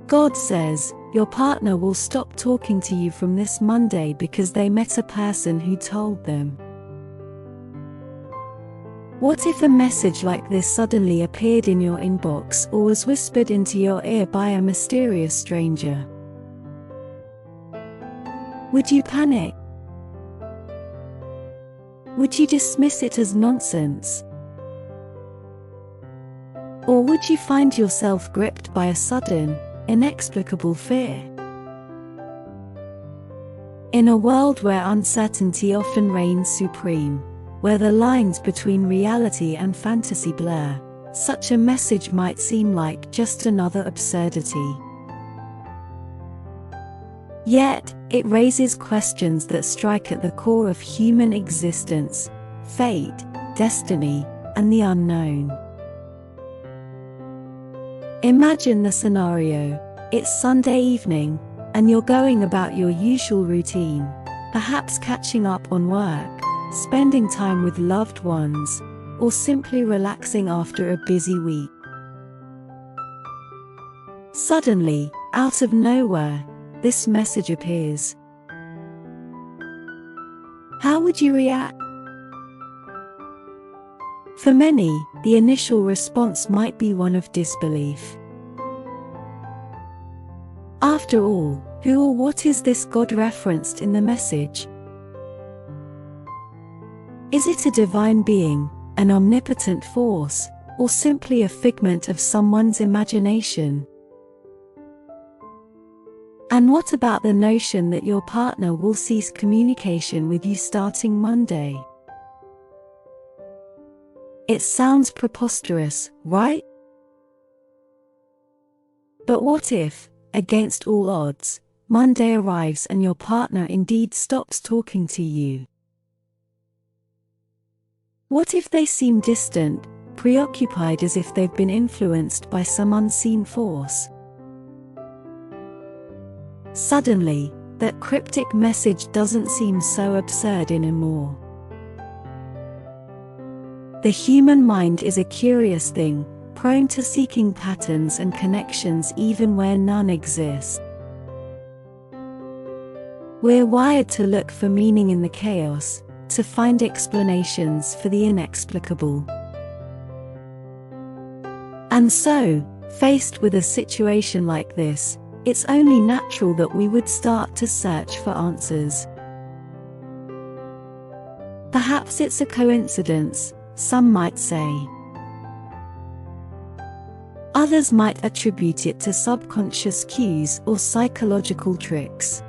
God says, your partner will stop talking to you from this Monday because they met a person who told them. What if a message like this suddenly appeared in your inbox or was whispered into your ear by a mysterious stranger? Would you panic? Would you dismiss it as nonsense? Or would you find yourself gripped by a sudden, inexplicable fear? In a world where uncertainty often reigns supreme, where the lines between reality and fantasy blur, such a message might seem like just another absurdity. Yet, it raises questions that strike at the core of human existence: fate, destiny, and the unknown. Imagine the scenario. It's Sunday evening, and you're going about your usual routine, perhaps catching up on work, spending time with loved ones, or simply relaxing after a busy week. Suddenly, out of nowhere, this message appears. How would you react? For many, the initial response might be one of disbelief. After all, who or what is this God referenced in the message? Is it a divine being, an omnipotent force, or simply a figment of someone's imagination? And what about the notion that your partner will cease communication with you starting Monday? It sounds preposterous, right? But what if, against all odds, Monday arrives and your partner indeed stops talking to you? What if they seem distant, preoccupied, as if they've been influenced by some unseen force? Suddenly, that cryptic message doesn't seem so absurd anymore. The human mind is a curious thing, prone to seeking patterns and connections even where none exist. We're wired to look for meaning in the chaos, to find explanations for the inexplicable. And so, faced with a situation like this, it's only natural that we would start to search for answers. Perhaps it's a coincidence, some might say. Others might attribute it to subconscious cues or psychological tricks.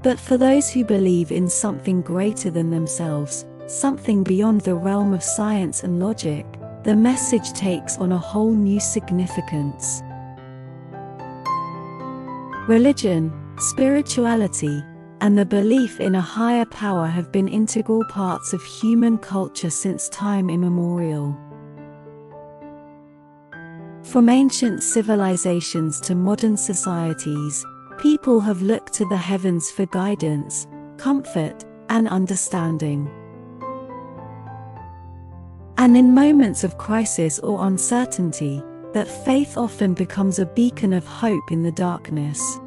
But for those who believe in something greater than themselves, something beyond the realm of science and logic, the message takes on a whole new significance. Religion, spirituality, and the belief in a higher power have been integral parts of human culture since time immemorial. From ancient civilizations to modern societies, people have looked to the heavens for guidance, comfort, and understanding. And in moments of crisis or uncertainty, that faith often becomes a beacon of hope in the darkness.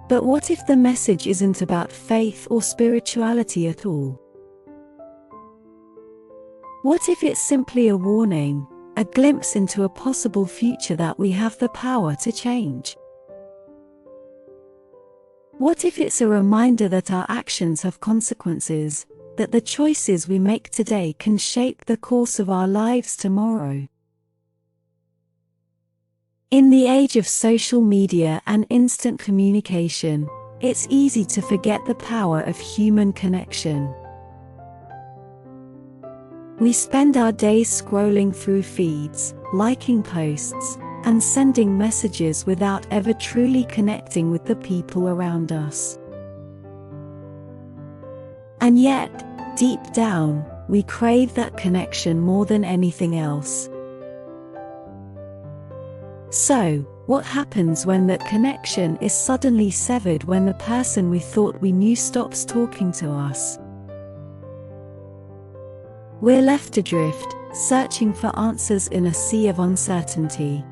But what if the message isn't about faith or spirituality at all? What if it's simply a warning, a glimpse into a possible future that we have the power to change? What if it's a reminder that our actions have consequences, that the choices we make today can shape the course of our lives tomorrow? In the age of social media and instant communication, it's easy to forget the power of human connection. We spend our days scrolling through feeds, liking posts, and sending messages without ever truly connecting with the people around us. And yet, deep down, we crave that connection more than anything else. So, what happens when that connection is suddenly severed, when the person we thought we knew stops talking to us? We're left adrift, searching for answers in a sea of uncertainty.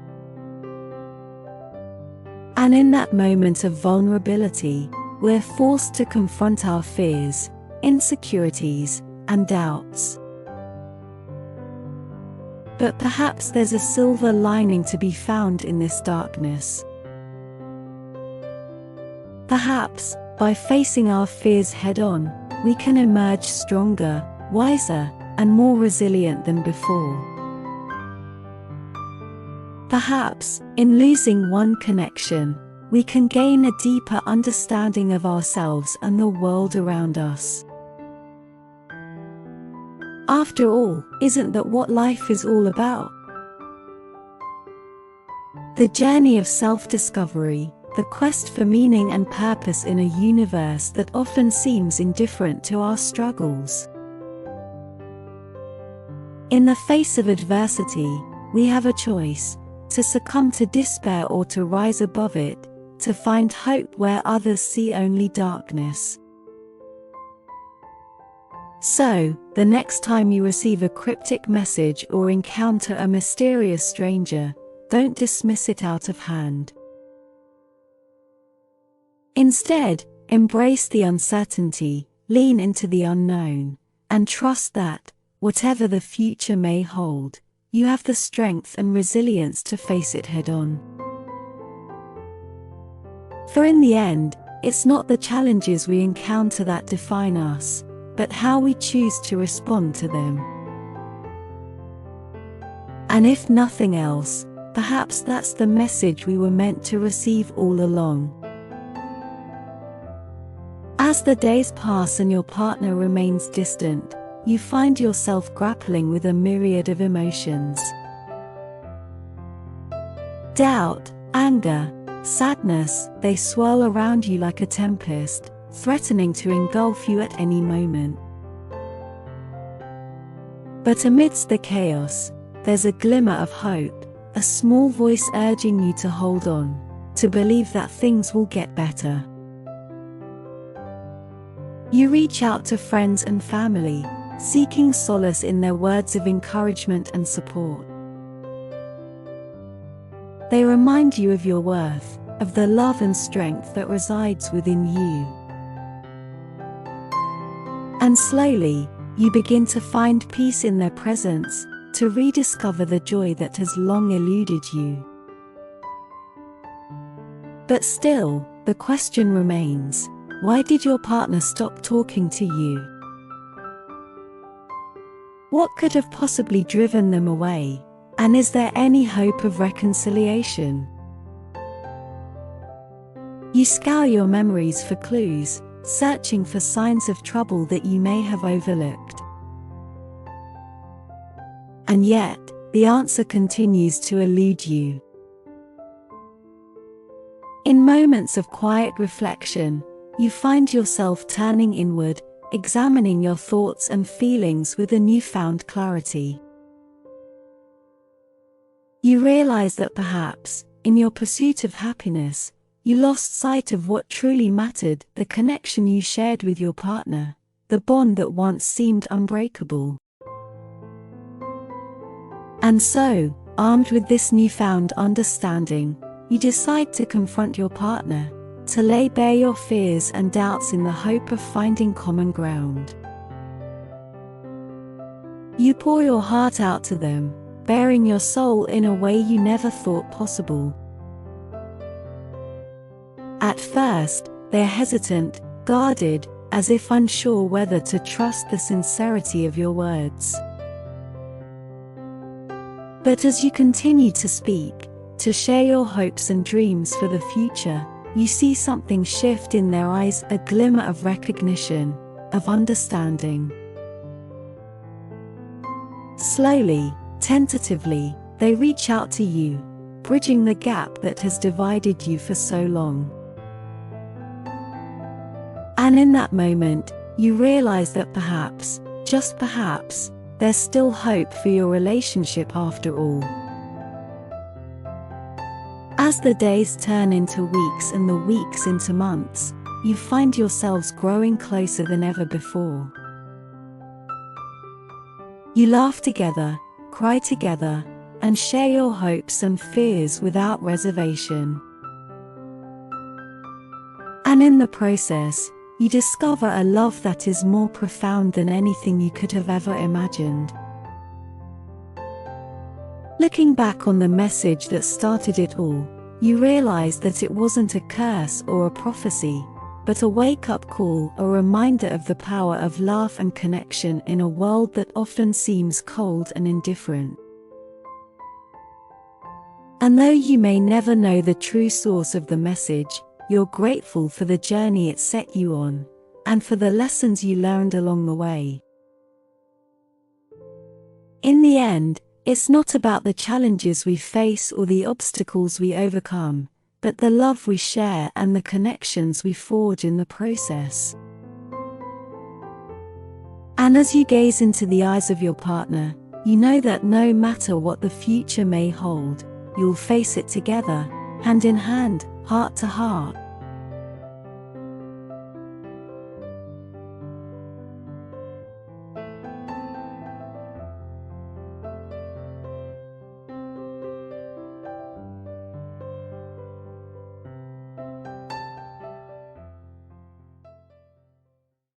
And in that moment of vulnerability, we're forced to confront our fears, insecurities, and doubts. But perhaps there's a silver lining to be found in this darkness. Perhaps, by facing our fears head-on, we can emerge stronger, wiser, and more resilient than before. Perhaps, in losing one connection, we can gain a deeper understanding of ourselves and the world around us. After all, isn't that what life is all about? The journey of self-discovery, the quest for meaning and purpose in a universe that often seems indifferent to our struggles. In the face of adversity, we have a choice: to succumb to despair or to rise above it, to find hope where others see only darkness. So, the next time you receive a cryptic message or encounter a mysterious stranger, don't dismiss it out of hand. Instead, embrace the uncertainty, lean into the unknown, and trust that, whatever the future may hold, you have the strength and resilience to face it head-on. For in the end, it's not the challenges we encounter that define us, but how we choose to respond to them. And if nothing else, perhaps that's the message we were meant to receive all along. As the days pass and your partner remains distant, you find yourself grappling with a myriad of emotions. Doubt, anger, sadness, they swirl around you like a tempest, threatening to engulf you at any moment. But amidst the chaos, there's a glimmer of hope, a small voice urging you to hold on, to believe that things will get better. You reach out to friends and family, seeking solace in their words of encouragement and support. They remind you of your worth, of the love and strength that resides within you. And slowly, you begin to find peace in their presence, to rediscover the joy that has long eluded you. But still, the question remains: why did your partner stop talking to you? What could have possibly driven them away? And is there any hope of reconciliation? You scour your memories for clues, searching for signs of trouble that you may have overlooked. And yet, the answer continues to elude you. In moments of quiet reflection, you find yourself turning inward, examining your thoughts and feelings with a newfound clarity. You realize that perhaps, in your pursuit of happiness, you lost sight of what truly mattered: the connection you shared with your partner, the bond that once seemed unbreakable. And so, armed with this newfound understanding, you decide to confront your partner, to lay bare your fears and doubts in the hope of finding common ground. You pour your heart out to them, bearing your soul in a way you never thought possible. At first, they're hesitant, guarded, as if unsure whether to trust the sincerity of your words. But as you continue to speak, to share your hopes and dreams for the future, you see something shift in their eyes, a glimmer of recognition, of understanding. Slowly, tentatively, they reach out to you, bridging the gap that has divided you for so long. And in that moment, you realize that perhaps, just perhaps, there's still hope for your relationship after all. As the days turn into weeks and the weeks into months, you find yourselves growing closer than ever before. You laugh together, cry together, and share your hopes and fears without reservation. And in the process, you discover a love that is more profound than anything you could have ever imagined. Looking back on the message that started it all, you realize that it wasn't a curse or a prophecy, but a wake-up call, a reminder of the power of love and connection in a world that often seems cold and indifferent. And though you may never know the true source of the message, you're grateful for the journey it set you on, and for the lessons you learned along the way. In the end, it's not about the challenges we face or the obstacles we overcome, but the love we share and the connections we forge in the process. And as you gaze into the eyes of your partner, you know that no matter what the future may hold, you'll face it together, hand in hand, heart to heart.